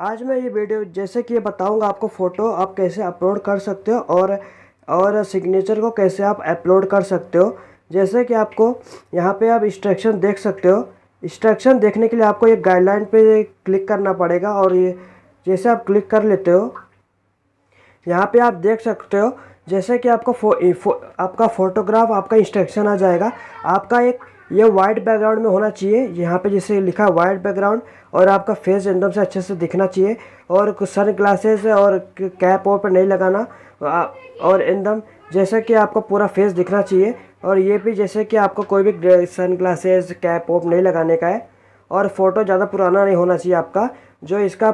आज मैं ये वीडियो जैसे कि ये बताऊंगा आपको फ़ोटो आप कैसे अपलोड कर सकते हो और सिग्नेचर को कैसे आप अपलोड कर सकते हो। जैसे कि आपको यहाँ पे आप इंस्ट्रक्शन देख सकते हो। इंस्ट्रक्शन देखने के लिए आपको एक गाइडलाइन पे क्लिक करना पड़ेगा और ये जैसे आप क्लिक कर लेते हो यहाँ पे आप देख सकते हो जैसे कि आपका आपका फ़ोटोग्राफ आपका इंस्ट्रक्शन आ जाएगा। आपका एक ये वाइट बैकग्राउंड में होना चाहिए, यहाँ पे जैसे लिखा है वाइट बैकग्राउंड, और आपका फेस एकदम से अच्छे से दिखना चाहिए और कुछ सन ग्लासेस और कैप वॉप नहीं लगाना और एकदम जैसे कि आपका पूरा फेस दिखना चाहिए। और ये भी जैसे कि आपको कोई भी सन ग्लासेस कैप वॉप नहीं लगाने का है और फ़ोटो ज़्यादा पुराना नहीं होना चाहिए आपका। जो इसका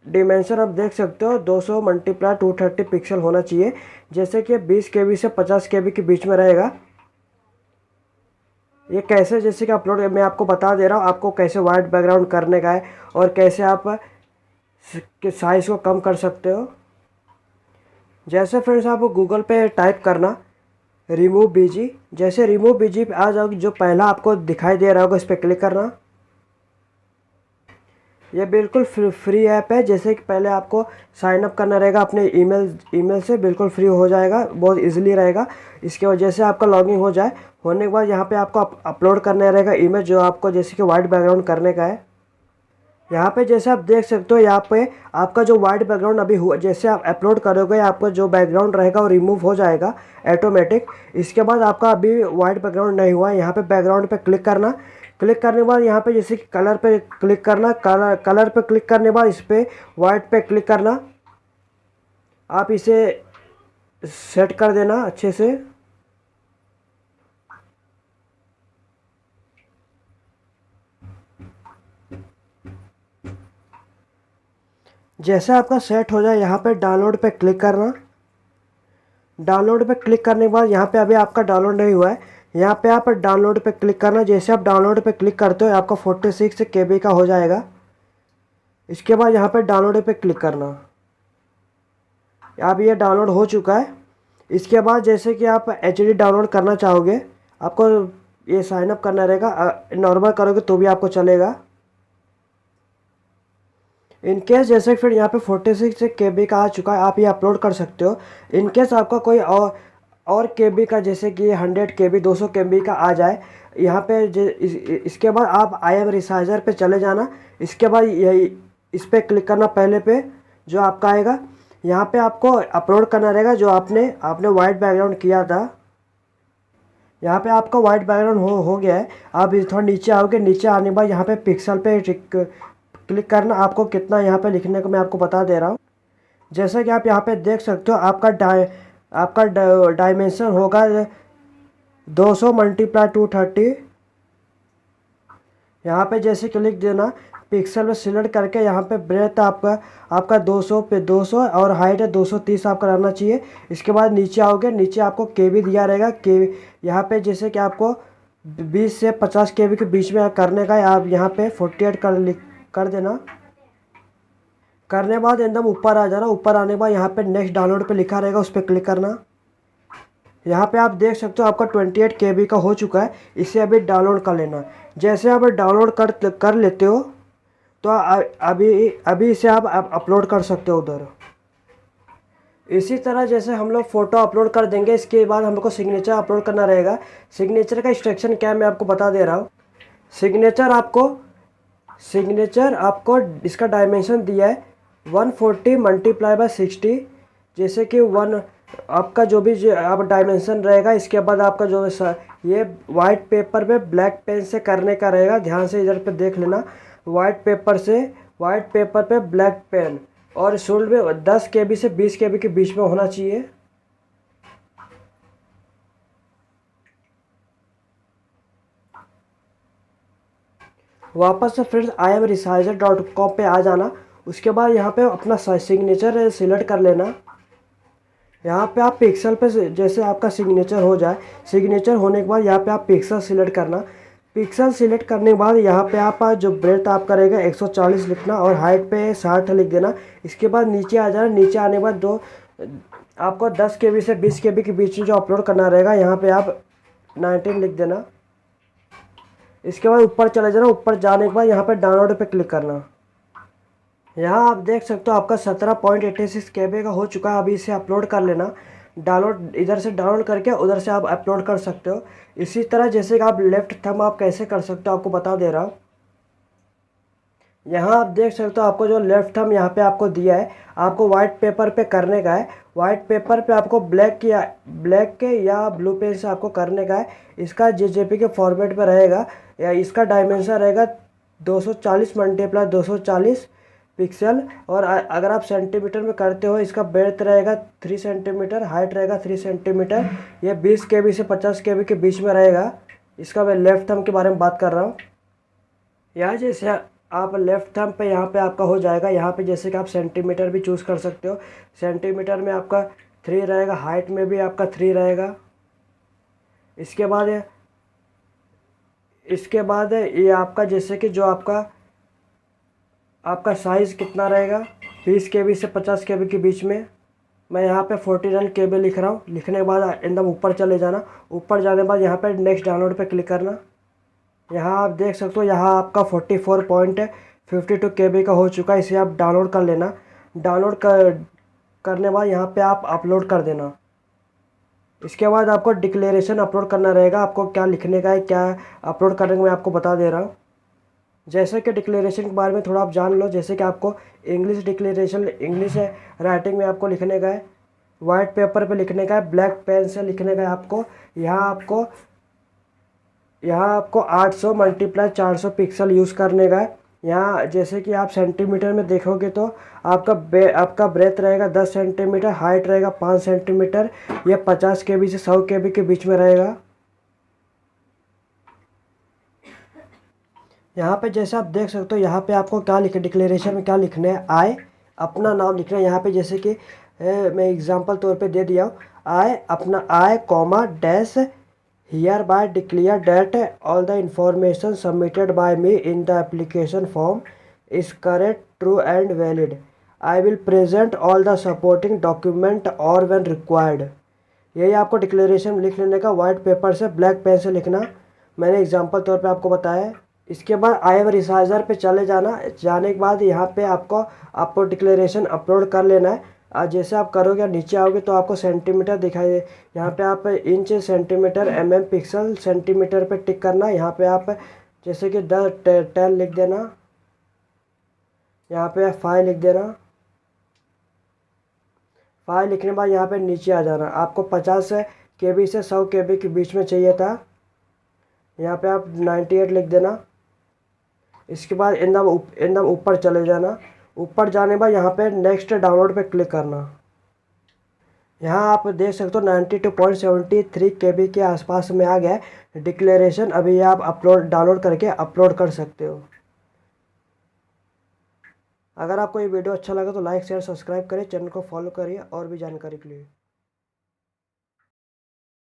डिमेंशन आप देख सकते हो 200 मल्टीप्लाई 230 पिक्सल होना चाहिए। जैसे कि 20 KB से 50 KB के बीच में रहेगा। ये कैसे जैसे कि अपलोड मैं आपको बता दे रहा हूँ आपको कैसे वाइट बैकग्राउंड करने का है और कैसे आप साइज़ को कम कर सकते हो। जैसे फ्रेंड्स आप गूगल पे टाइप करना रिमूव बीजी, जैसे रिमूव बीजी पे आ जाओगे जो पहला आपको दिखाई दे रहा होगा इस पर क्लिक करना। ये बिल्कुल फ्री ऐप है। जैसे कि पहले आपको साइन अप करना रहेगा अपने ईमेल से, बिल्कुल फ्री हो जाएगा, बहुत इजीली रहेगा। इसके वजह से आपका लॉगिन हो जाए होने के बाद यहाँ पे आपको अपलोड करना रहेगा इमेज जो आपको जैसे कि वाइट बैकग्राउंड करने का है। यहाँ पे जैसे आप देख सकते हो यहाँ पे आपका जो वाइट बैकग्राउंड अभी हुआ जैसे आप अपलोड करोगे आपका जो बैकग्राउंड रहेगा वो रिमूव हो जाएगा ऑटोमेटिक। इसके बाद आपका अभी वाइट बैकग्राउंड नहीं हुआ है, यहाँ पे बैकग्राउंड पे क्लिक करना। क्लिक करने के बाद यहाँ पे जैसे कि कलर पे क्लिक करना, कलर पे क्लिक करने के बाद इस पर वाइट पे क्लिक करना। आप इसे सेट कर देना अच्छे से। जैसे आपका सेट हो जाए यहाँ पे डाउनलोड पे क्लिक करना। डाउनलोड पे क्लिक करने के बाद यहाँ पे अभी आपका डाउनलोड नहीं हुआ है, यहाँ पे आप डाउनलोड पे क्लिक करना। जैसे आप डाउनलोड पे क्लिक करते हो आपका 46 KB का हो जाएगा। इसके बाद यहाँ पे डाउनलोड पे क्लिक करना। अब ये डाउनलोड हो चुका है। इसके बाद जैसे कि आप HD डाउनलोड करना चाहोगे आपको ये साइन अप करना रहेगा। नॉर्मल करोगे तो भी आपको चलेगा। इनकेस जैसे फिर यहाँ पे 46 KB का आ चुका है, आप ये अपलोड कर सकते हो। इनकेस आपका कोई और KB का जैसे कि 100 KB 200 KB का आ जाए यहाँ पे इसके बाद आप आई एम रिसाइजर पे चले जाना। इसके बाद यही इस पर क्लिक करना पहले पे जो आपका आएगा। यहाँ पे आपको अपलोड करना रहेगा जो आपने वाइट बैकग्राउंड किया था। यहाँ पे आपका वाइट बैकग्राउंड हो गया है। आप थोड़ा नीचे आओगे, नीचे आने के बाद यहाँ पे पिक्सल पे क्लिक करना। आपको कितना यहाँ पे लिखने को मैं आपको बता दे रहा हूँ। जैसा कि आप यहाँ पे देख सकते हो आपका डायमेंशन होगा 200 मल्टीप्लाई 230। यहाँ पे जैसे क्लिक देना पिक्सल में सिलेक्ट करके यहाँ पे ब्रेथ आपका 200 पे 200 और हाइट है 230 आपका रहना चाहिए। इसके बाद नीचे आओगे, नीचे आपको KB दिया रहेगा। यहाँ पे जैसे कि आपको 20 से 50 KB के बीच में करने का है, आप यहाँ पे 48 कर देना। करने के बाद एकदम ऊपर आ जाना। ऊपर आने के बाद यहाँ पे नेक्स्ट डाउनलोड पे लिखा रहेगा, उस पर क्लिक करना। यहाँ पे आप देख सकते हो आपका 28 KB का हो चुका है। इसे अभी डाउनलोड कर लेना। जैसे आप डाउनलोड कर लेते हो तो अभी इसे आप अपलोड कर सकते हो उधर। इसी तरह जैसे हम लोग फ़ोटो अपलोड कर देंगे, इसके बाद हमको सिग्नेचर अपलोड करना रहेगा। सिग्नेचर का इंस्ट्रक्शन क्या है मैं आपको बता दे रहा हूँ। सिग्नेचर आपको इसका डायमेंशन दिया है 140 मल्टीप्लाई बाय 60। जैसे कि आपका जो भी आप डायमेंशन रहेगा। इसके बाद आपका जो ये वाइट पेपर पे ब्लैक पेन से करने का रहेगा। ध्यान से इधर पे देख लेना। वाइट पेपर पे ब्लैक पेन और शोल्ड में 10 KB से 20 KB के बीच में होना चाहिए। वापस से फ्रेंड्स IamResizer.com पे आ जाना। उसके बाद यहाँ पे अपना सिग्नेचर सिलेक्ट कर लेना। यहाँ पे आप पिक्सल पे जैसे आपका सिग्नेचर हो जाए, सिग्नेचर होने के बाद यहाँ पे आप पिक्सल सिलेक्ट करना। पिक्सल सिलेक्ट करने के बाद यहाँ पे आप जो ब्रेथ आप करेगा 140 लिखना और हाइट पे 60 लिख देना। इसके बाद नीचे आ जाना। नीचे आने के बाद आपको 10 KB से 20 KB के बीच में जो अपलोड करना रहेगा यहाँ पे आप 19 लिख देना। इसके बाद ऊपर चले जाना। ऊपर जाने के बाद यहाँ पे डाउनलोड पे क्लिक करना। यहाँ आप देख सकते हो आपका 17.86 KB का हो चुका है। अभी इसे अपलोड कर लेना। डाउनलोड इधर से डाउनलोड करके उधर से आप अपलोड कर सकते हो। इसी तरह जैसे कि आप लेफ़्ट थंब आप कैसे कर सकते हो आपको बता दे रहा हूँ। यहाँ आप देख सकते हो आपको जो लेफ्ट थंब यहाँ पे आपको दिया है, आपको वाइट पेपर पे करने का है। वाइट पेपर पे आपको ब्लैक के या ब्लू पेन से आपको करने का है। इसका जेजेपी के फॉर्मेट पे रहेगा, या इसका डायमेंशन रहेगा 240 मल्टीप्लाई 240 पिक्सल। और अगर आप सेंटीमीटर में करते हो, इसका ब्रेथ रहेगा 3 सेंटीमीटर, हाइट रहेगा 3 सेंटीमीटर। ये 20 KB से 50 KB के बीच में रहेगा। इसका मैं लेफ्ट थंब के बारे में बात कर रहा हूँ। यहाँ जैसे आप लेफ्ट थंब पे यहाँ पे आपका हो जाएगा। यहाँ पे जैसे कि आप सेंटीमीटर भी चूज़ कर सकते हो। सेंटीमीटर में आपका 3 रहेगा, हाइट में भी आपका 3 रहेगा। इसके बाद ये आपका जैसे कि जो आपका साइज़ कितना रहेगा, 20 KB से 50 KB के बीच में। मैं यहाँ पे 49 KB लिख रहा हूँ। लिखने के बाद एकदम ऊपर चले जाना। ऊपर जाने के बाद यहाँ पे नेक्स्ट डाउनलोड पे क्लिक करना। यहाँ आप देख सकते हो यहाँ आपका 44.52 KB का हो चुका है। इसे आप डाउनलोड कर लेना। करने बाद यहाँ पे आप अपलोड कर देना। इसके बाद आपको डिक्लेरेशन अपलोड करना रहेगा। आपको क्या लिखने का है, क्या अपलोड करने का मैं आपको बता दे रहा हूँ। जैसे कि डिक्लेरेशन के बारे में थोड़ा आप जान लो। जैसे कि आपको इंग्लिश डिक्लेरेशन, इंग्लिश राइटिंग में आपको लिखने का है, वाइट पेपर पे लिखने का है, ब्लैक पेन से लिखने का है आपको। यहाँ आपको 800 मल्टीप्लाई 400 पिक्सल यूज़ करने का है। यहाँ जैसे कि आप सेंटीमीटर में देखोगे तो आपका ब्रेथ रहेगा 10 सेंटीमीटर, हाइट रहेगा 5 सेंटीमीटर। यह 50 KB से 100 KB के बीच में रहेगा। यहाँ पे जैसे आप देख सकते हो यहाँ पे आपको क्या लिखे, डिक्लेरेशन में क्या लिखना है, आय अपना नाम लिखना है। यहाँ पे जैसे कि मैं एग्जांपल तौर पे दे दिया हूँ, अपना I comma dash hereby declare that all the information submitted by me in the application form is correct, true and valid. I will present all the supporting document और व्हेन रिक्वायर्ड। यही आपको declaration लिख लेने का, white paper से black pen से लिखना। मैंने एग्जांपल तौर पे आपको बताया है। इसके बाद आई एम रिसाइजर पे चले जाना। जाने के बाद यहाँ पे आपको डिक्लेरेशन अपलोड कर लेना है। जैसे आप करोगे नीचे आओगे तो आपको सेंटीमीटर दिखाई दे। यहाँ पे आप inch, centimetre, mm, pixel, centimetre पे टिक करना। यहाँ पे आप जैसे कि 10 लिख देना। यहाँ पे 5 लिख देना। 5 लिखने के बाद यहाँ पे नीचे आ जाना। आपको 50 KB से 100 KB के बीच में चाहिए था। यहाँ पे आप 98 लिख देना। इसके बाद एकदम ऊपर चले जाना। ऊपर जाने के बाद यहाँ पे नेक्स्ट डाउनलोड पे क्लिक करना। यहाँ आप देख सकते हो 92.73 KB के आसपास में आ गया है डिक्लेरेशन। अभी आप डाउनलोड करके अपलोड कर सकते हो। अगर आपको ये वीडियो अच्छा लगा तो लाइक शेयर सब्सक्राइब करें, चैनल को फॉलो करिए और भी जानकारी के लिए।